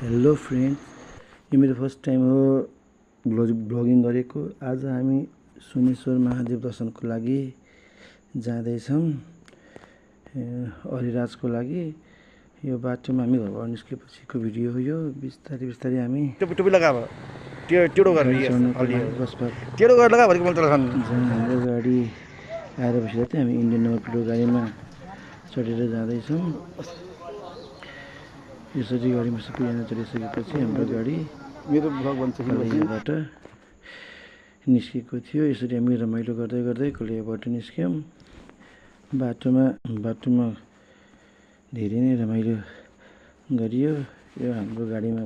Hello friends, यो मेरो first time हो ब्लगिङ गरेको। आज हामी सुनेश्वर महादेव दर्शनको लागि जाँदैछौँ, अरिराजको लागि। यो बाटोमा हामी घरबाट निस्केपछिको भिडियो हो यो। बिस्तारै बिस्तारै हामी टोपी लगाब टेडो गरेर टेडो गरेर लगा भनेको मैले हाम्रो गाडी आएर बसेर चाहिँ हामी इन्डियन नम्बर प्लेटको गाडीमा चढेर जाँदैछौँ। यसरी गाडीमा सबैजना चढिसकेपछि हाम्रो गाडी मेरो ब्लग बन्छ कलैयाबाट निस्केको थियो। यसरी हामी रमाइलो गर्दै गर्दै कलैयाबाट निस्क्यौँ। बाटोमा धेरै नै रमाइलो गरियो। यो हाम्रो गाडीमा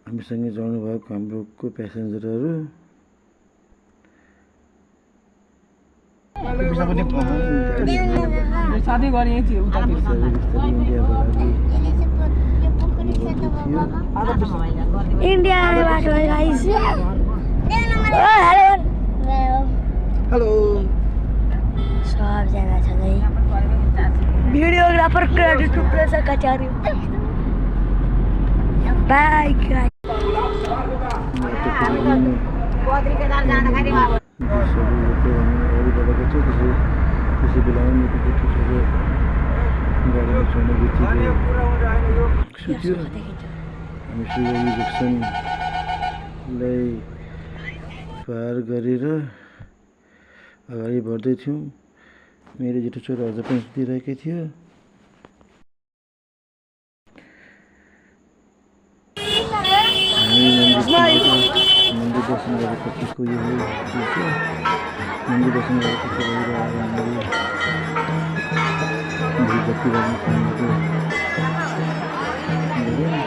हामीसँगै चढ्नु भएको हाम्रो प्यासेन्जरहरू शादी गर्ने थियो उता इन्डियाबाट गाइस। हेलो सबजना छ है। भिडियोग्राफर क्रेडिट टु प्रेस कचारी बाइ गाइस। त्यसै बेलामा मेरो केटी छोरो गाडीमा चढ्ने बित्तिकै सुत्यो। हामी सिलगढी जक्सनलाई पार गरेर अगाडि बढ्दै थियौँ। मेरो जेठो छोरो अझ पनि सुतिरहेकै थियो। मन्दिर दर्शन गरेपछिको यो मन्दिर दर्शन गरेपछि बाहिर आएर हामीले धूपबत्ती गर्ने कामहरू गऱ्यौँ।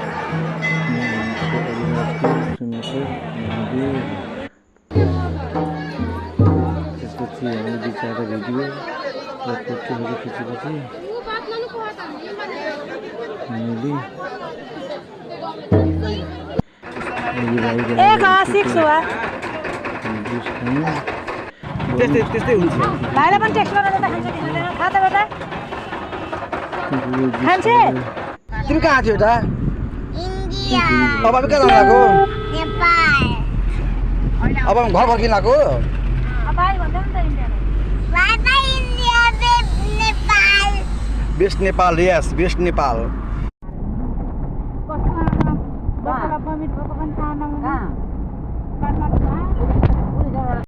त्यसपछि हामीले दुई चारवटा भिडियो र फोटोहरू खिचेपछि हामीले त्यस्तै हुन्छ। भाइलाई पनि टेक्स्ट गर्न दिँदा खान्छ कि खाँदैन खा त बेटा खान्छ। तिमी कहाँ थियो त? इन्डिया अब कहाँ जानु लाग्यो? नेपाल अब घर फर्किन लाग्यो? बाइ भन्दा नि त India bye bye India Nepal best Nepal, yes best Nepal.